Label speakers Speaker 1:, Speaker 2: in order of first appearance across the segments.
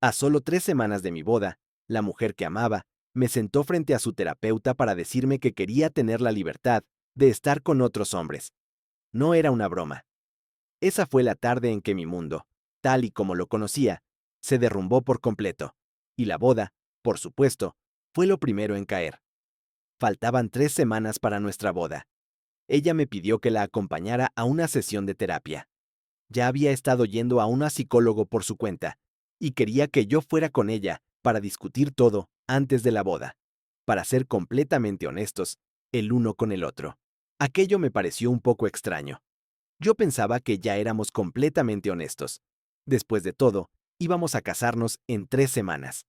Speaker 1: A solo 3 semanas de mi boda, la mujer que amaba me sentó frente a su terapeuta para decirme que quería tener la libertad de estar con otros hombres. No era una broma. Esa fue la tarde en que mi mundo, tal y como lo conocía, se derrumbó por completo. Y la boda, por supuesto, fue lo primero en caer. Faltaban 3 semanas para nuestra boda. Ella me pidió que la acompañara a una sesión de terapia. Ya había estado yendo a una psicólogo por su cuenta, y quería que yo fuera con ella para discutir todo antes de la boda. Para ser completamente honestos, el uno con el otro. Aquello me pareció un poco extraño. Yo pensaba que ya éramos completamente honestos. Después de todo, íbamos a casarnos en 3 semanas.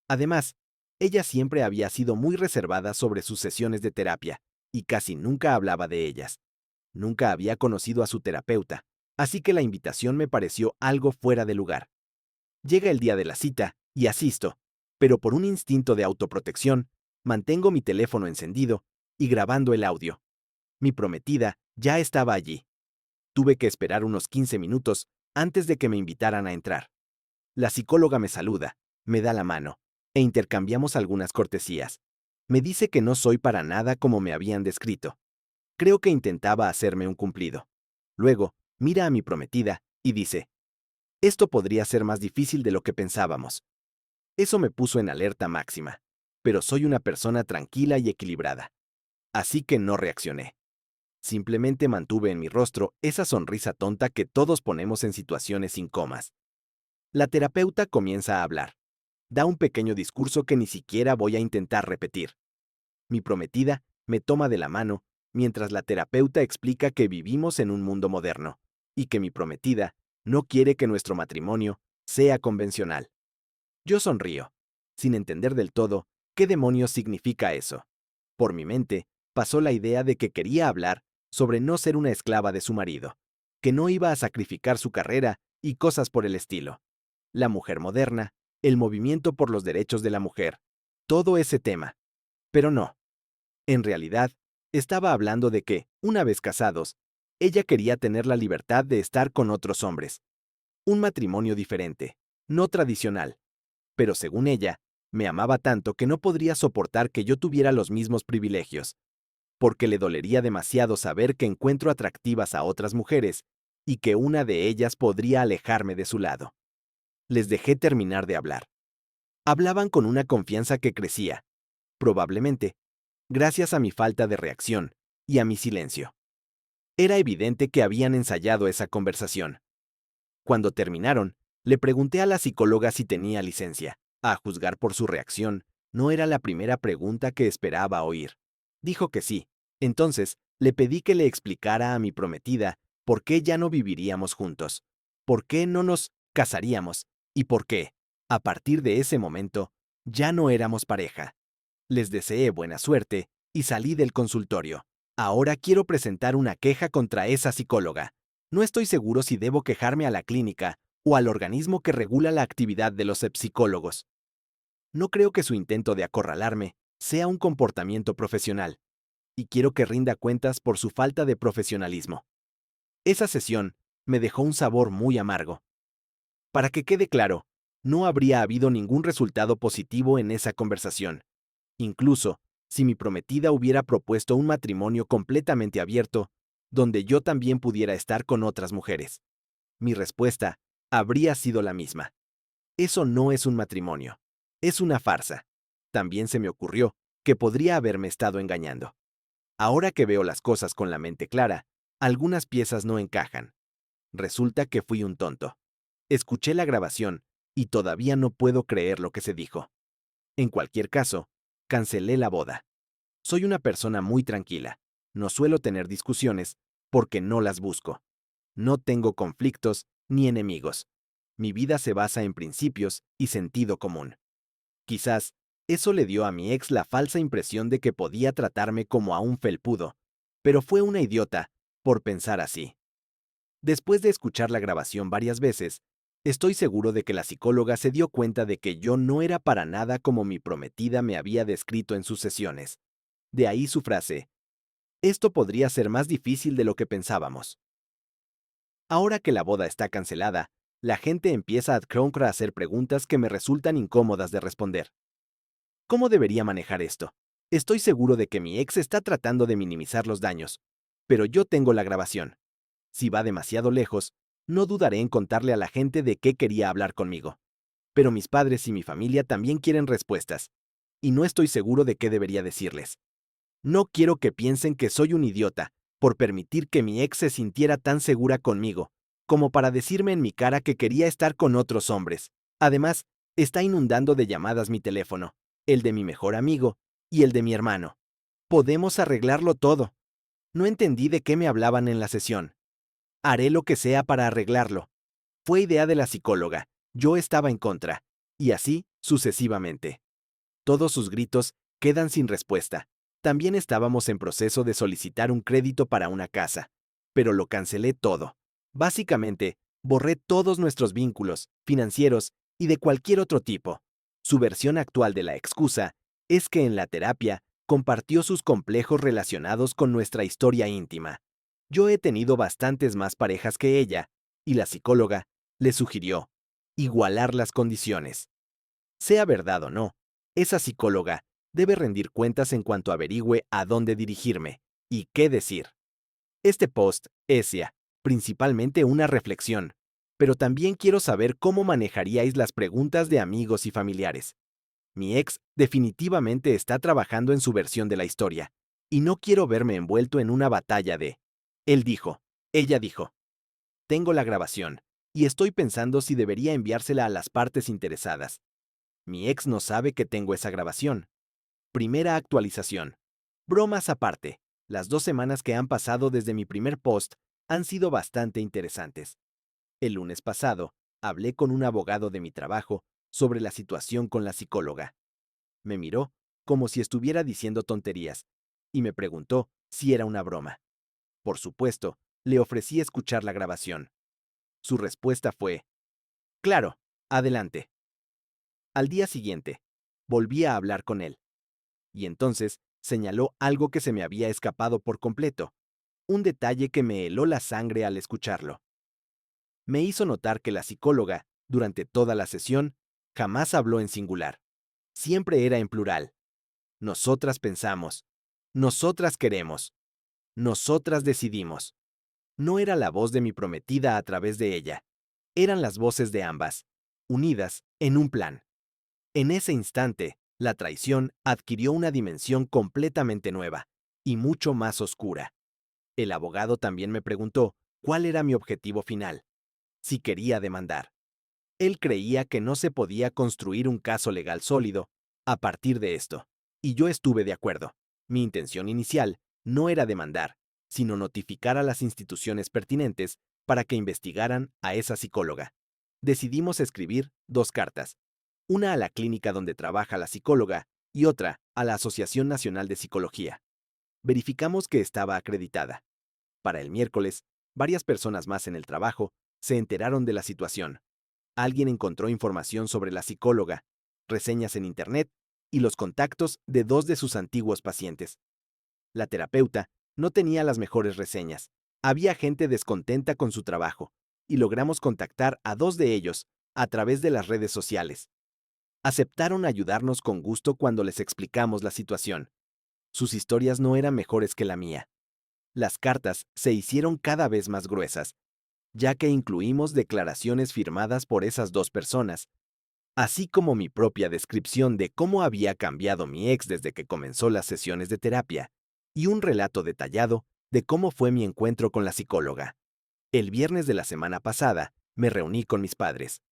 Speaker 1: Además, ella siempre había sido muy reservada sobre sus sesiones de terapia, y casi nunca hablaba de ellas. Nunca había conocido a su terapeuta, así que la invitación me pareció algo fuera de lugar. Llega el día de la cita, y asisto, pero por un instinto de autoprotección, mantengo mi teléfono encendido y grabando el audio. Mi prometida ya estaba allí. Tuve que esperar unos 15 minutos antes de que me invitaran a entrar. La psicóloga me saluda, me da la mano, e intercambiamos algunas cortesías. Me dice que no soy para nada como me habían descrito. Creo que intentaba hacerme un cumplido. Luego, mira a mi prometida y dice, esto podría ser más difícil de lo que pensábamos. Eso me puso en alerta máxima, pero soy una persona tranquila y equilibrada. Así que no reaccioné. Simplemente mantuve en mi rostro esa sonrisa tonta que todos ponemos en situaciones incómodas. La terapeuta comienza a hablar. Da un pequeño discurso que ni siquiera voy a intentar repetir. Mi prometida me toma de la mano mientras la terapeuta explica que vivimos en un mundo moderno y que mi prometida no quiere que nuestro matrimonio sea convencional. Yo sonrío, sin entender del todo qué demonios significa eso. Por mi mente pasó la idea de que quería hablar sobre no ser una esclava de su marido, que no iba a sacrificar su carrera y cosas por el estilo. La mujer moderna, el movimiento por los derechos de la mujer, todo ese tema. Pero no. En realidad, estaba hablando de que, una vez casados, ella quería tener la libertad de estar con otros hombres. Un matrimonio diferente, no tradicional. Pero según ella, me amaba tanto que no podría soportar que yo tuviera los mismos privilegios, porque le dolería demasiado saber que encuentro atractivas a otras mujeres y que una de ellas podría alejarme de su lado. Les dejé terminar de hablar. Hablaban con una confianza que crecía, probablemente, gracias a mi falta de reacción y a mi silencio. Era evidente que habían ensayado esa conversación. Cuando terminaron, le pregunté a la psicóloga si tenía licencia. A juzgar por su reacción, no era la primera pregunta que esperaba oír. Dijo que sí. Entonces, le pedí que le explicara a mi prometida por qué ya no viviríamos juntos, por qué no nos casaríamos y por qué, a partir de ese momento, ya no éramos pareja. Les deseé buena suerte y salí del consultorio. Ahora quiero presentar una queja contra esa psicóloga. No estoy seguro si debo quejarme a la clínica o al organismo que regula la actividad de los psicólogos. No creo que su intento de acorralarme sea un comportamiento profesional, y quiero que rinda cuentas por su falta de profesionalismo. Esa sesión me dejó un sabor muy amargo. Para que quede claro, no habría habido ningún resultado positivo en esa conversación. Incluso, si mi prometida hubiera propuesto un matrimonio completamente abierto, donde yo también pudiera estar con otras mujeres, mi respuesta habría sido la misma. Eso no es un matrimonio, es una farsa. También se me ocurrió que podría haberme estado engañando. Ahora que veo las cosas con la mente clara, algunas piezas no encajan. Resulta que fui un tonto. Escuché la grabación y todavía no puedo creer lo que se dijo. En cualquier caso, cancelé la boda. Soy una persona muy tranquila. No suelo tener discusiones porque no las busco. No tengo conflictos ni enemigos. Mi vida se basa en principios y sentido común. Quizás eso le dio a mi ex la falsa impresión de que podía tratarme como a un felpudo, pero fue una idiota por pensar así. Después de escuchar la grabación varias veces, estoy seguro de que la psicóloga se dio cuenta de que yo no era para nada como mi prometida me había descrito en sus sesiones. De ahí su frase, esto podría ser más difícil de lo que pensábamos. Ahora que la boda está cancelada, La gente empieza a hacer preguntas que me resultan incómodas de responder. ¿Cómo debería manejar esto? Estoy seguro de que mi ex está tratando de minimizar los daños, pero yo tengo la grabación. Si va demasiado lejos, no dudaré en contarle a la gente de qué quería hablar conmigo. Pero mis padres y mi familia también quieren respuestas, y no estoy seguro de qué debería decirles. No quiero que piensen que soy un idiota por permitir que mi ex se sintiera tan segura conmigo, como para decirme en mi cara que quería estar con otros hombres. Además, está inundando de llamadas mi teléfono, el de mi mejor amigo y el de mi hermano. Podemos arreglarlo todo. No entendí de qué me hablaban en la sesión. Haré lo que sea para arreglarlo. Fue idea de la psicóloga. Yo estaba en contra. Y así, sucesivamente. Todos sus gritos quedan sin respuesta. También estábamos en proceso de solicitar un crédito para una casa, pero lo cancelé todo. Básicamente, borré todos nuestros vínculos, financieros y de cualquier otro tipo. Su versión actual de la excusa es que en la terapia compartió sus complejos relacionados con nuestra historia íntima. Yo he tenido bastantes más parejas que ella, y la psicóloga le sugirió igualar las condiciones. Sea verdad o no, esa psicóloga debe rendir cuentas en cuanto averigüe a dónde dirigirme y qué decir. Este post es ya, principalmente una reflexión, pero también quiero saber cómo manejaríais las preguntas de amigos y familiares. Mi ex definitivamente está trabajando en su versión de la historia, y no quiero verme envuelto en una batalla de... Él dijo, ella dijo. Tengo la grabación, y estoy pensando si debería enviársela a las partes interesadas. Mi ex no sabe que tengo esa grabación. Primera actualización. Bromas aparte, las 2 semanas que han pasado desde mi primer post han sido bastante interesantes. El lunes pasado, hablé con un abogado de mi trabajo sobre la situación con la psicóloga. Me miró como si estuviera diciendo tonterías y me preguntó si era una broma. Por supuesto, le ofrecí escuchar la grabación. Su respuesta fue, claro, adelante. Al día siguiente, volví a hablar con él. Y entonces señaló algo que se me había escapado por completo, un detalle que me heló la sangre al escucharlo. Me hizo notar que la psicóloga, durante toda la sesión, jamás habló en singular. Siempre era en plural. Nosotras pensamos. Nosotras queremos. Nosotras decidimos. No era la voz de mi prometida a través de ella. Eran las voces de ambas, unidas en un plan. En ese instante, la traición adquirió una dimensión completamente nueva y mucho más oscura. El abogado también me preguntó cuál era mi objetivo final, si quería demandar. Él creía que no se podía construir un caso legal sólido a partir de esto, y yo estuve de acuerdo. Mi intención inicial no era demandar, sino notificar a las instituciones pertinentes para que investigaran a esa psicóloga. Decidimos escribir 2 cartas, una a la clínica donde trabaja la psicóloga y otra a la Asociación Nacional de Psicología. Verificamos que estaba acreditada. Para el miércoles, varias personas más en el trabajo se enteraron de la situación. Alguien encontró información sobre la psicóloga, reseñas en Internet y los contactos de 2 de sus antiguos pacientes. La terapeuta no tenía las mejores reseñas. Había gente descontenta con su trabajo, y logramos contactar a 2 de ellos a través de las redes sociales. Aceptaron ayudarnos con gusto cuando les explicamos la situación. Sus historias no eran mejores que la mía. Las cartas se hicieron cada vez más gruesas, ya que incluimos declaraciones firmadas por esas 2 personas, así como mi propia descripción de cómo había cambiado mi ex desde que comenzó las sesiones de terapia, y un relato detallado de cómo fue mi encuentro con la psicóloga. El viernes de la semana pasada, me reuní con mis padres.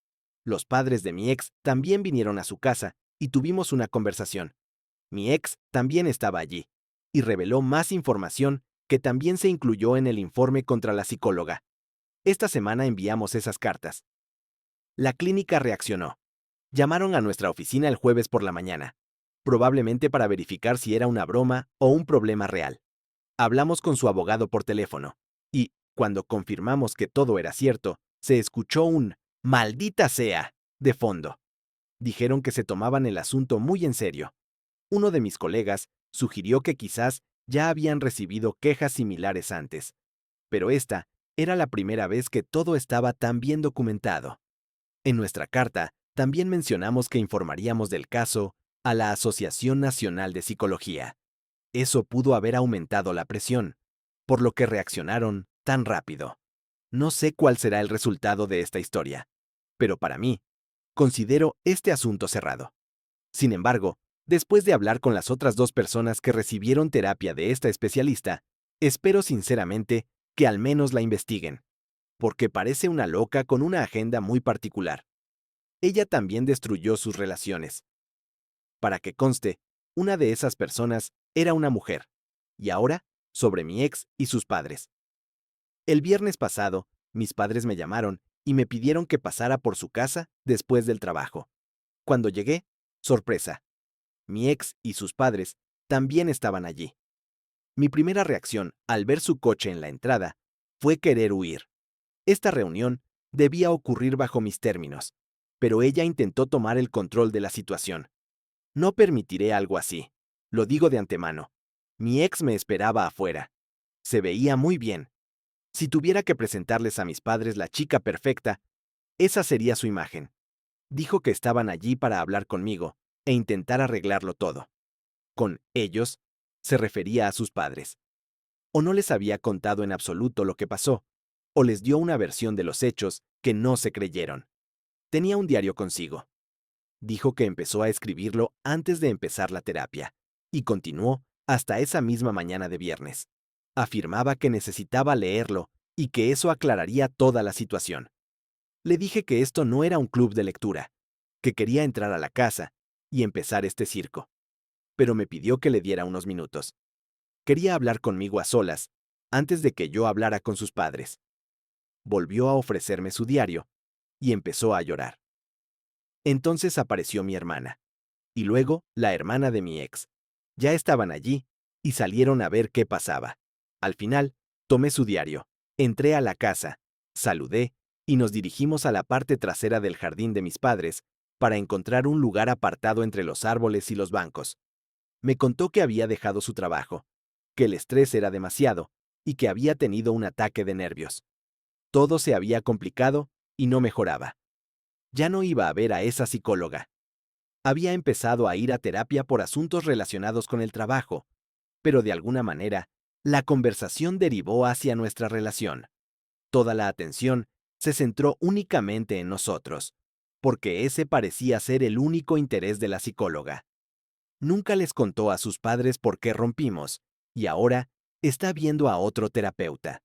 Speaker 1: Los padres de mi ex también vinieron a su casa y tuvimos una conversación. Mi ex también estaba allí y reveló más información que también se incluyó en el informe contra la psicóloga. Esta semana enviamos esas cartas. La clínica reaccionó. Llamaron a nuestra oficina el jueves por la mañana, probablemente para verificar si era una broma o un problema real. Hablamos con su abogado por teléfono y, cuando confirmamos que todo era cierto, se escuchó un «maldita sea» de fondo. Dijeron que se tomaban el asunto muy en serio. Uno de mis colegas sugirió que quizás ya habían recibido quejas similares antes, pero esta Era la primera vez que todo estaba tan bien documentado. En nuestra carta, también mencionamos que informaríamos del caso a la Asociación Nacional de Psicología. Eso pudo haber aumentado la presión, por lo que reaccionaron tan rápido. No sé cuál será el resultado de esta historia, pero para mí, considero este asunto cerrado. Sin embargo, después de hablar con las otras dos personas que recibieron terapia de esta especialista, espero sinceramente que al menos la investiguen, porque parece una loca con una agenda muy particular. Ella también destruyó sus relaciones. Para que conste, una de esas personas era una mujer, y ahora, sobre mi ex y sus padres. El viernes pasado, mis padres me llamaron y me pidieron que pasara por su casa después del trabajo. Cuando llegué, sorpresa, mi ex y sus padres también estaban allí. Mi primera reacción al ver su coche en la entrada fue querer huir. Esta reunión debía ocurrir bajo mis términos, pero ella intentó tomar el control de la situación. No permitiré algo así. Lo digo de antemano. Mi ex me esperaba afuera. Se veía muy bien. Si tuviera que presentarles a mis padres la chica perfecta, esa sería su imagen. Dijo que estaban allí para hablar conmigo e intentar arreglarlo todo. Con ellos, se refería a sus padres. O no les había contado en absoluto lo que pasó, o les dio una versión de los hechos que no se creyeron. Tenía un diario consigo. Dijo que empezó a escribirlo antes de empezar la terapia, y continuó hasta esa misma mañana de viernes. Afirmaba que necesitaba leerlo y que eso aclararía toda la situación. Le dije que esto no era un club de lectura, que quería entrar a la casa y empezar este circo, pero me pidió que le diera unos minutos. Quería hablar conmigo a solas, antes de que yo hablara con sus padres. Volvió a ofrecerme su diario y empezó a llorar. Entonces apareció mi hermana, y luego la hermana de mi ex. Ya estaban allí y salieron a ver qué pasaba. Al final, tomé su diario, entré a la casa, saludé y nos dirigimos a la parte trasera del jardín de mis padres para encontrar un lugar apartado entre los árboles y los bancos. Me contó que había dejado su trabajo, que el estrés era demasiado y que había tenido un ataque de nervios. Todo se había complicado y no mejoraba. Ya no iba a ver a esa psicóloga. Había empezado a ir a terapia por asuntos relacionados con el trabajo, pero de alguna manera, la conversación derivó hacia nuestra relación. Toda la atención se centró únicamente en nosotros, porque ese parecía ser el único interés de la psicóloga. Nunca les contó a sus padres por qué rompimos, y ahora está viendo a otro terapeuta.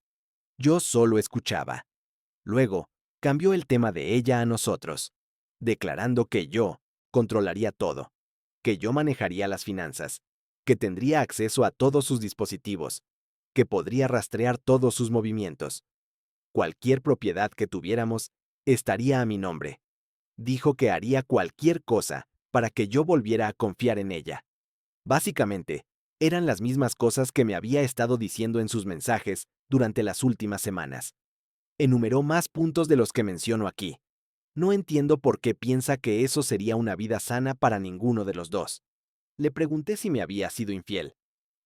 Speaker 1: Yo solo escuchaba. Luego, cambió el tema de ella a nosotros, declarando que yo controlaría todo, que yo manejaría las finanzas, que tendría acceso a todos sus dispositivos, que podría rastrear todos sus movimientos. Cualquier propiedad que tuviéramos estaría a mi nombre. Dijo que haría cualquier cosa para que yo volviera a confiar en ella. Básicamente, eran las mismas cosas que me había estado diciendo en sus mensajes durante las últimas semanas. Enumeró más puntos de los que menciono aquí. No entiendo por qué piensa que eso sería una vida sana para ninguno de los dos. Le pregunté si me había sido infiel.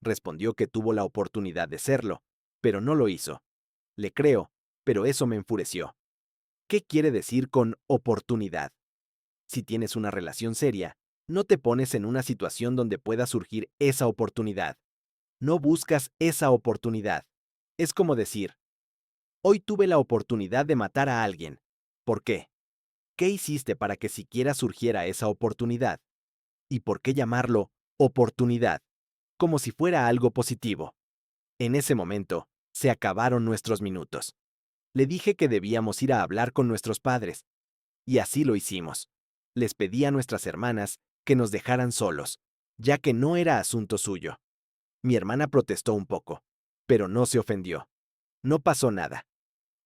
Speaker 1: Respondió que tuvo la oportunidad de serlo, pero no lo hizo. Le creo, pero eso me enfureció. ¿Qué quiere decir con oportunidad? Si tienes una relación seria, no te pones en una situación donde pueda surgir esa oportunidad. No buscas esa oportunidad. Es como decir, hoy tuve la oportunidad de matar a alguien. ¿Por qué? ¿Qué hiciste para que siquiera surgiera esa oportunidad? ¿Y por qué llamarlo oportunidad? Como si fuera algo positivo. En ese momento, se acabaron nuestros minutos. Le dije que debíamos ir a hablar con nuestros padres. Y así lo hicimos. Les pedí a nuestras hermanas que nos dejaran solos, ya que no era asunto suyo. Mi hermana protestó un poco, pero no se ofendió. No pasó nada.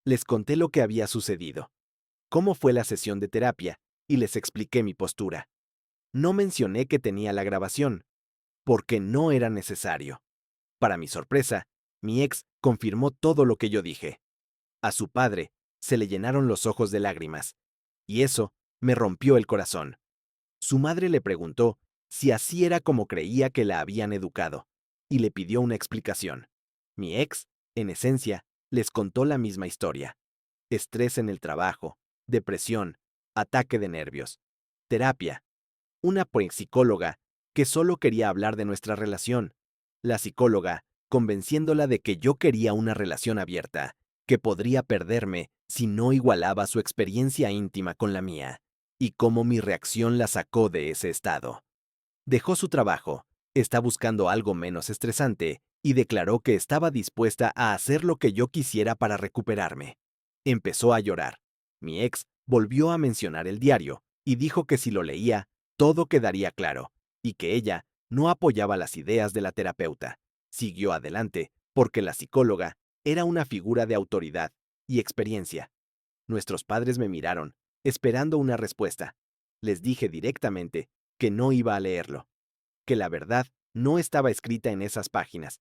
Speaker 1: Les conté lo que había sucedido, cómo fue la sesión de terapia, y les expliqué mi postura. No mencioné que tenía la grabación, porque no era necesario. Para mi sorpresa, mi ex confirmó todo lo que yo dije. A su padre se le llenaron los ojos de lágrimas, y eso me rompió el corazón. Su madre le preguntó si así era como creía que la habían educado, y le pidió una explicación. Mi ex, en esencia, Les contó la misma historia. Estrés en el trabajo, depresión, ataque de nervios, terapia, una psicóloga que solo quería hablar de nuestra relación, la psicóloga convenciéndola de que yo quería una relación abierta, que podría perderme si no igualaba su experiencia íntima con la mía, y cómo mi reacción la sacó de ese estado. Dejó su trabajo, está buscando algo menos estresante, y declaró que estaba dispuesta a hacer lo que yo quisiera para recuperarme. Empezó a llorar. Mi ex volvió a mencionar el diario, y dijo que si lo leía, todo quedaría claro, y que ella no apoyaba las ideas de la terapeuta. Siguió adelante, porque la psicóloga era una figura de autoridad y experiencia. Nuestros padres me miraron, esperando una respuesta. Les dije directamente que no iba a leerlo, que la verdad no estaba escrita en esas páginas,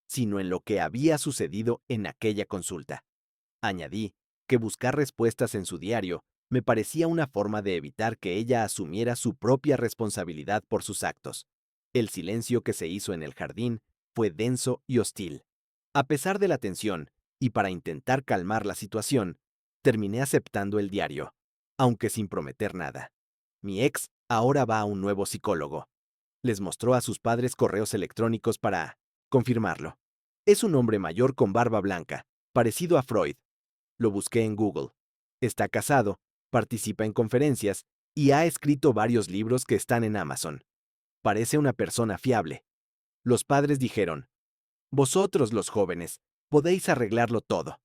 Speaker 1: sino en lo que había sucedido en aquella consulta. Añadí que buscar respuestas en su diario me parecía una forma de evitar que ella asumiera su propia responsabilidad por sus actos. El silencio que se hizo en el jardín fue denso y hostil. A pesar de la tensión, y para intentar calmar la situación, terminé aceptando el diario, aunque sin prometer nada. Mi ex ahora va a un nuevo psicólogo. Les mostró a sus padres correos electrónicos para confirmarlo. Es un hombre mayor con barba blanca, parecido a Freud. Lo busqué en Google. Está casado, participa en conferencias y ha escrito varios libros que están en Amazon. Parece una persona fiable. Los padres dijeron, vosotros los jóvenes, podéis arreglarlo todo.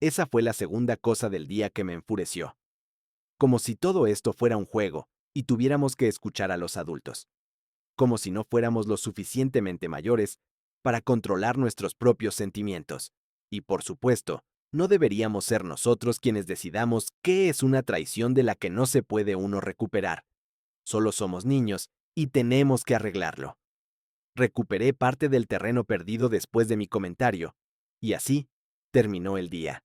Speaker 1: Esa fue la segunda cosa del día que me enfureció. Como si todo esto fuera un juego y tuviéramos que escuchar a los adultos. Como si no fuéramos lo suficientemente mayores para controlar nuestros propios sentimientos. Y por supuesto, no deberíamos ser nosotros quienes decidamos qué es una traición de la que no se puede uno recuperar. Solo somos niños y tenemos que arreglarlo. Recuperé parte del terreno perdido después de mi comentario, y así terminó el día.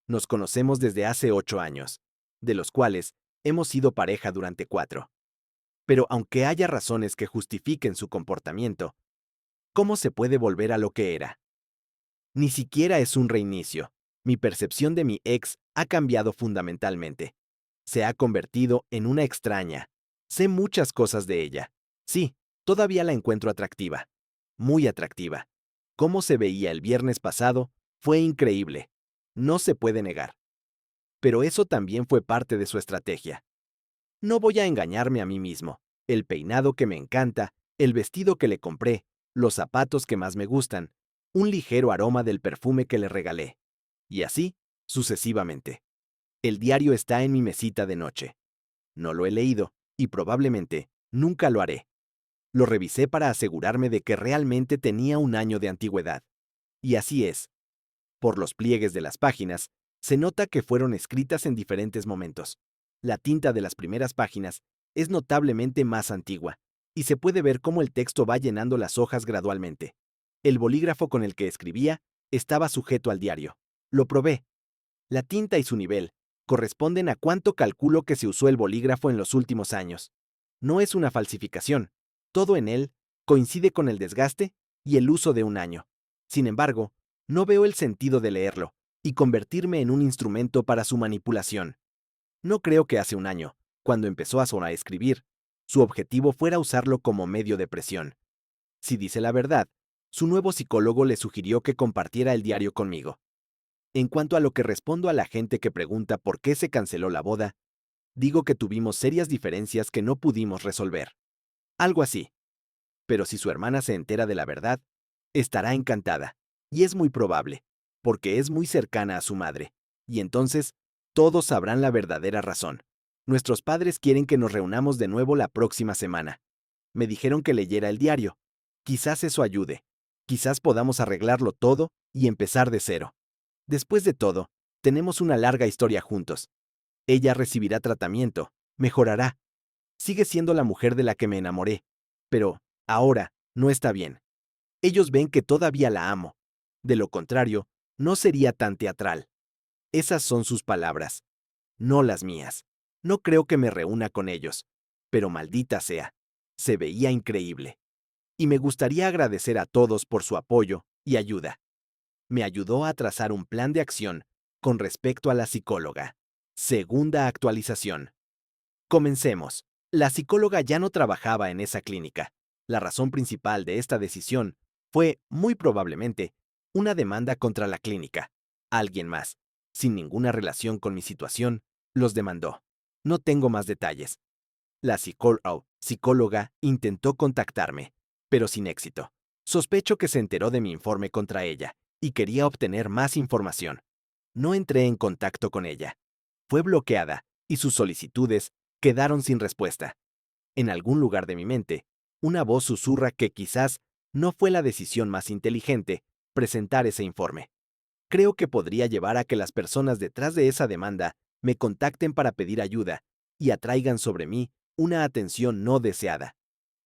Speaker 1: Nos conocemos desde hace 8 años, de los cuales hemos sido pareja durante 4. Pero aunque haya razones que justifiquen su comportamiento, ¿cómo se puede volver a lo que era? Ni siquiera es un reinicio. Mi percepción de mi ex ha cambiado fundamentalmente. Se ha convertido en una extraña. Sé muchas cosas de ella. Sí, todavía la encuentro atractiva. Muy atractiva. Cómo se veía el viernes pasado fue increíble. No se puede negar. Pero eso también fue parte de su estrategia. No voy a engañarme a mí mismo. El peinado que me encanta, el vestido que le compré, los zapatos que más me gustan, un ligero aroma del perfume que le regalé. Y así, sucesivamente. El diario está en mi mesita de noche. No lo he leído, y probablemente nunca lo haré. Lo revisé para asegurarme de que realmente tenía un año de antigüedad. Y así es. Por los pliegues de las páginas, se nota que fueron escritas en diferentes momentos. La tinta de las primeras páginas es notablemente más antigua, y se puede ver cómo el texto va llenando las hojas gradualmente. El bolígrafo con el que escribía estaba sujeto al diario. Lo probé. La tinta y su nivel corresponden a cuánto calculo que se usó el bolígrafo en los últimos años. No es una falsificación. Todo en él coincide con el desgaste y el uso de un año. Sin embargo, no veo el sentido de leerlo y convertirme en un instrumento para su manipulación. No creo que hace un año, cuando empezó a escribir, su objetivo fuera usarlo como medio de presión. Si dice la verdad, su nuevo psicólogo le sugirió que compartiera el diario conmigo. En cuanto a lo que respondo a la gente que pregunta por qué se canceló la boda, digo que tuvimos serias diferencias que no pudimos resolver. Algo así. Pero si su hermana se entera de la verdad, estará encantada. Y es muy probable, porque es muy cercana a su madre. Y entonces, todos sabrán la verdadera razón. Nuestros padres quieren que nos reunamos de nuevo la próxima semana. Me dijeron que leyera el diario. Quizás eso ayude. Quizás podamos arreglarlo todo y empezar de cero. Después de todo, tenemos una larga historia juntos. Ella recibirá tratamiento, mejorará. Sigue siendo la mujer de la que me enamoré. Pero, ahora, no está bien. Ellos ven que todavía la amo. De lo contrario, no sería tan teatral. Esas son sus palabras, no las mías. No creo que me reúna con ellos. Pero maldita sea, se veía increíble. Y me gustaría agradecer a todos por su apoyo y ayuda. Me ayudó a trazar un plan de acción con respecto a la psicóloga. Segunda actualización. Comencemos. La psicóloga ya no trabajaba en esa clínica. La razón principal de esta decisión fue, muy probablemente, una demanda contra la clínica. Alguien más, sin ninguna relación con mi situación, los demandó. No tengo más detalles. La psicóloga intentó contactarme, pero sin éxito. Sospecho que se enteró de mi informe contra ella y quería obtener más información. No entré en contacto con ella. Fue bloqueada y sus solicitudes quedaron sin respuesta. En algún lugar de mi mente, una voz susurra que quizás no fue la decisión más inteligente presentar ese informe. Creo que podría llevar a que las personas detrás de esa demanda me contacten para pedir ayuda y atraigan sobre mí una atención no deseada.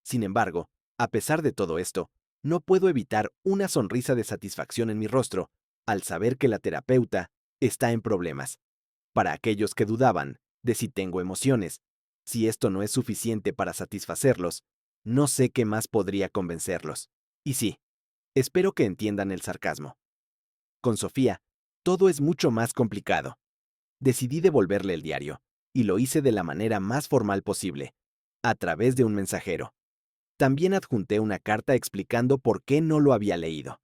Speaker 1: Sin embargo, a pesar de todo esto, no puedo evitar una sonrisa de satisfacción en mi rostro al saber que la terapeuta está en problemas. Para aquellos que dudaban de si tengo emociones, si esto no es suficiente para satisfacerlos, no sé qué más podría convencerlos. Y sí, espero que entiendan el sarcasmo. Con Sofía, todo es mucho más complicado. Decidí devolverle el diario, y lo hice de la manera más formal posible, a través de un mensajero. También adjunté una carta explicando por qué no lo había leído.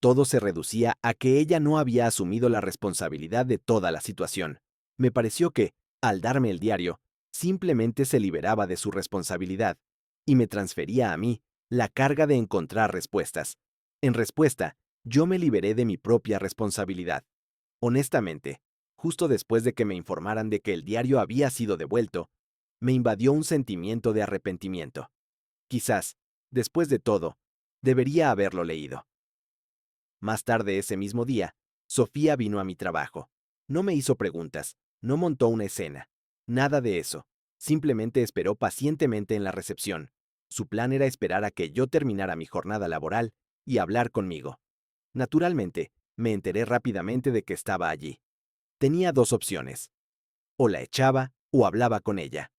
Speaker 1: Todo se reducía a que ella no había asumido la responsabilidad de toda la situación. Me pareció que, al darme el diario, simplemente se liberaba de su responsabilidad y me transfería a mí la carga de encontrar respuestas. En respuesta, yo me liberé de mi propia responsabilidad. Honestamente, justo después de que me informaran de que el diario había sido devuelto, me invadió un sentimiento de arrepentimiento. Quizás, después de todo, debería haberlo leído. Más tarde ese mismo día, Sofía vino a mi trabajo. No me hizo preguntas, no montó una escena, nada de eso. Simplemente esperó pacientemente en la recepción. Su plan era esperar a que yo terminara mi jornada laboral y hablar conmigo. Naturalmente, me enteré rápidamente de que estaba allí. Tenía dos opciones. O la echaba o hablaba con ella.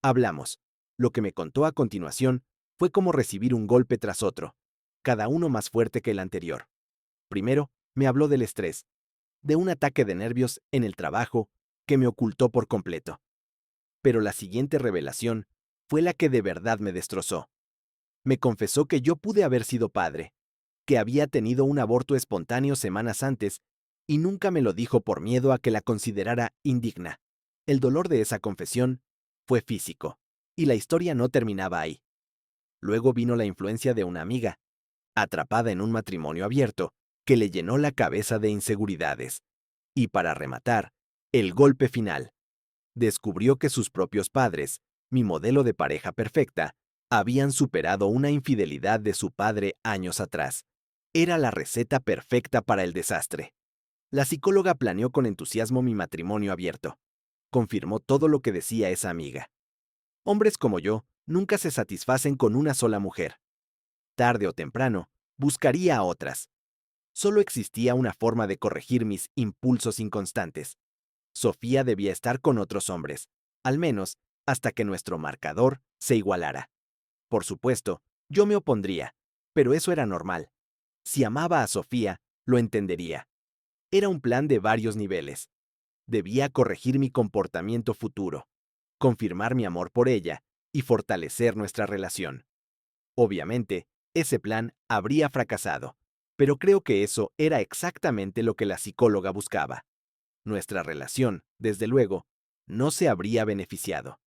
Speaker 1: Hablamos. Lo que me contó a continuación fue como recibir un golpe tras otro, cada uno más fuerte que el anterior. Primero, me habló del estrés, de un ataque de nervios en el trabajo que me ocultó por completo. Pero la siguiente revelación fue la que de verdad me destrozó. Me confesó que yo pude haber sido padre, que había tenido un aborto espontáneo semanas antes y nunca me lo dijo por miedo a que la considerara indigna. El dolor de esa confesión fue físico, y la historia no terminaba ahí. Luego vino la influencia de una amiga, atrapada en un matrimonio abierto, que le llenó la cabeza de inseguridades. Y para rematar, el golpe final. Descubrió que sus propios padres, mi modelo de pareja perfecta, habían superado una infidelidad de su padre años atrás. Era la receta perfecta para el desastre. La psicóloga planeó con entusiasmo mi matrimonio abierto. Confirmó todo lo que decía esa amiga. Hombres como yo nunca se satisfacen con una sola mujer. Tarde o temprano, buscaría a otras. Solo existía una forma de corregir mis impulsos inconstantes. Sofía debía estar con otros hombres, al menos hasta que nuestro marcador se igualara. Por supuesto, yo me opondría, pero eso era normal. Si amaba a Sofía, lo entendería. Era un plan de varios niveles. Debía corregir mi comportamiento futuro, confirmar mi amor por ella y fortalecer nuestra relación. Obviamente, ese plan habría fracasado, pero creo que eso era exactamente lo que la psicóloga buscaba. Nuestra relación, desde luego, no se habría beneficiado.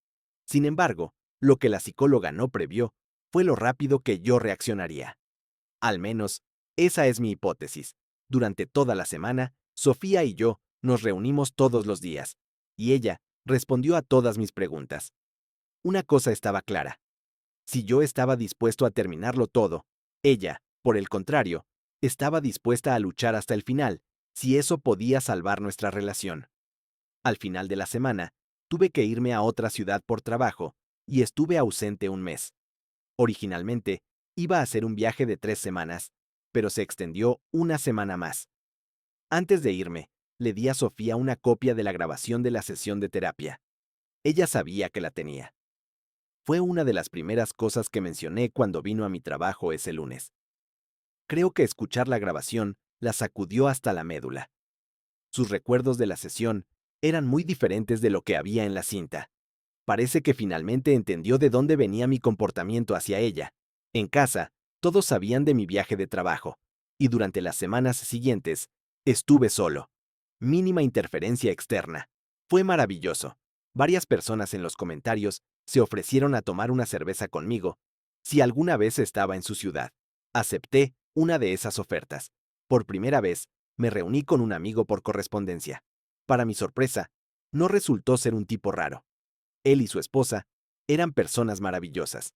Speaker 1: Sin embargo, lo que la psicóloga no previó fue lo rápido que yo reaccionaría. Al menos, esa es mi hipótesis. Durante toda la semana, Sofía y yo nos reunimos todos los días, y ella respondió a todas mis preguntas. Una cosa estaba clara. Si yo estaba dispuesto a terminarlo todo, ella, por el contrario, estaba dispuesta a luchar hasta el final, si eso podía salvar nuestra relación. Al final de la semana, tuve que irme a otra ciudad por trabajo, y estuve ausente un mes. Originalmente, iba a hacer un viaje de 3 semanas, pero se extendió una semana más. Antes de irme, le di a Sofía una copia de la grabación de la sesión de terapia. Ella sabía que la tenía. Fue una de las primeras cosas que mencioné cuando vino a mi trabajo ese lunes. Creo que escuchar la grabación la sacudió hasta la médula. Sus recuerdos de la sesión eran muy diferentes de lo que había en la cinta. Parece que finalmente entendió de dónde venía mi comportamiento hacia ella. En casa, todos sabían de mi viaje de trabajo, y durante las semanas siguientes, estuve solo. Mínima interferencia externa. Fue maravilloso. Varias personas en los comentarios se ofrecieron a tomar una cerveza conmigo si alguna vez estaba en su ciudad. Acepté una de esas ofertas. Por primera vez, me reuní con un amigo por correspondencia. Para mi sorpresa, no resultó ser un tipo raro. Él y su esposa eran personas maravillosas.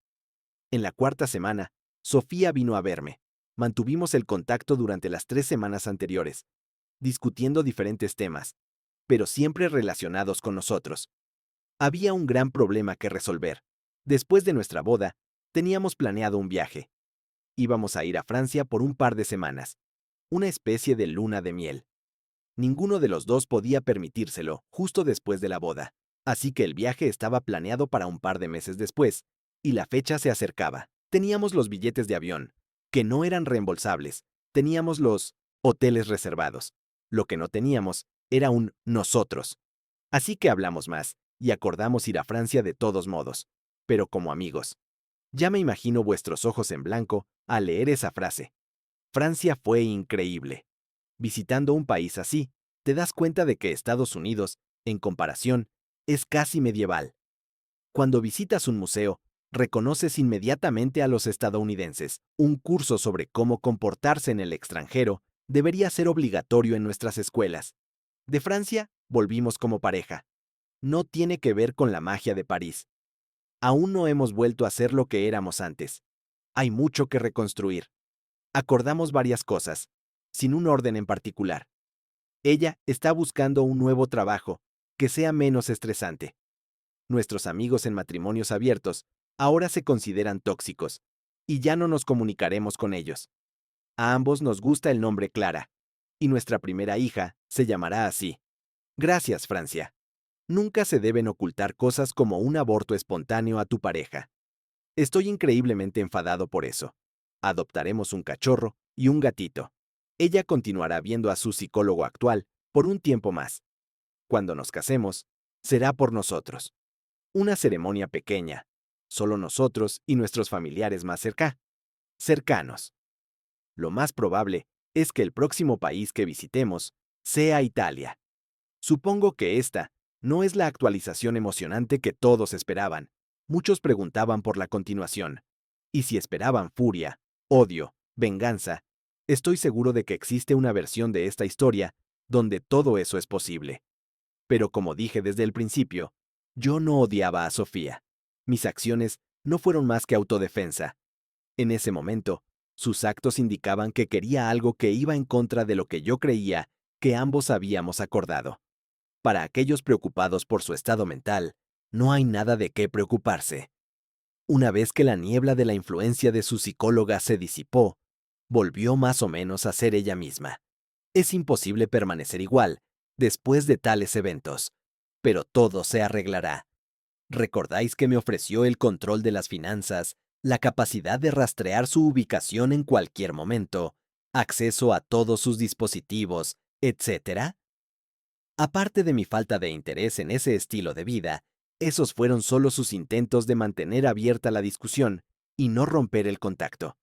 Speaker 1: En la cuarta semana, Sofía vino a verme. Mantuvimos el contacto durante las 3 semanas anteriores, discutiendo diferentes temas, pero siempre relacionados con nosotros. Había un gran problema que resolver. Después de nuestra boda, teníamos planeado un viaje. Íbamos a ir a Francia por un par de semanas, una especie de luna de miel. Ninguno de los dos podía permitírselo justo después de la boda, así que el viaje estaba planeado para un par de meses después, y la fecha se acercaba. Teníamos los billetes de avión, que no eran reembolsables, teníamos los hoteles reservados. Lo que no teníamos era un nosotros. Así que hablamos más, y acordamos ir a Francia de todos modos, pero como amigos. Ya me imagino vuestros ojos en blanco al leer esa frase. Francia fue increíble. Visitando un país así, te das cuenta de que Estados Unidos, en comparación, es casi medieval. Cuando visitas un museo, reconoces inmediatamente a los estadounidenses. Un curso sobre cómo comportarse en el extranjero debería ser obligatorio en nuestras escuelas. De Francia, volvimos como pareja. No tiene que ver con la magia de París. Aún no hemos vuelto a ser lo que éramos antes. Hay mucho que reconstruir. Acordamos varias cosas, sin un orden en particular. Ella está buscando un nuevo trabajo, que sea menos estresante. Nuestros amigos en matrimonios abiertos ahora se consideran tóxicos, y ya no nos comunicaremos con ellos. A ambos nos gusta el nombre Clara, y nuestra primera hija se llamará así. Gracias, Francia. Nunca se deben ocultar cosas como un aborto espontáneo a tu pareja. Estoy increíblemente enfadado por eso. Adoptaremos un cachorro y un gatito. Ella continuará viendo a su psicólogo actual por un tiempo más. Cuando nos casemos, será por nosotros. Una ceremonia pequeña. Solo nosotros y nuestros familiares más cercanos. Lo más probable es que el próximo país que visitemos sea Italia. Supongo que esta no es la actualización emocionante que todos esperaban. Muchos preguntaban por la continuación. Y si esperaban furia, odio, venganza, estoy seguro de que existe una versión de esta historia donde todo eso es posible. Pero como dije desde el principio, yo no odiaba a Sofía. Mis acciones no fueron más que autodefensa. En ese momento, sus actos indicaban que quería algo que iba en contra de lo que yo creía que ambos habíamos acordado. Para aquellos preocupados por su estado mental, no hay nada de qué preocuparse. Una vez que la niebla de la influencia de su psicóloga se disipó, volvió más o menos a ser ella misma. Es imposible permanecer igual después de tales eventos, pero todo se arreglará. ¿Recordáis que me ofreció el control de las finanzas, la capacidad de rastrear su ubicación en cualquier momento, acceso a todos sus dispositivos, etcétera? Aparte de mi falta de interés en ese estilo de vida, esos fueron solo sus intentos de mantener abierta la discusión y no romper el contacto.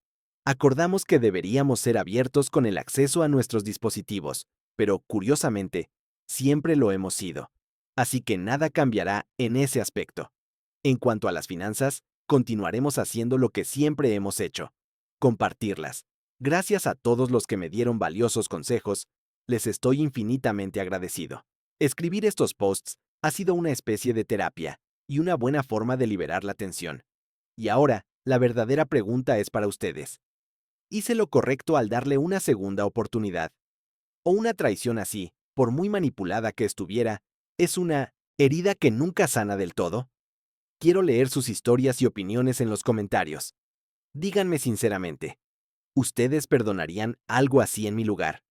Speaker 1: Acordamos que deberíamos ser abiertos con el acceso a nuestros dispositivos, pero, curiosamente, siempre lo hemos sido. Así que nada cambiará en ese aspecto. En cuanto a las finanzas, continuaremos haciendo lo que siempre hemos hecho: compartirlas. Gracias a todos los que me dieron valiosos consejos, les estoy infinitamente agradecido. Escribir estos posts ha sido una especie de terapia y una buena forma de liberar la tensión. Y ahora, la verdadera pregunta es para ustedes. ¿Hice lo correcto al darle una segunda oportunidad? ¿O una traición así, por muy manipulada que estuviera, es una herida que nunca sana del todo? Quiero leer sus historias y opiniones en los comentarios. Díganme sinceramente, ¿ustedes perdonarían algo así en mi lugar?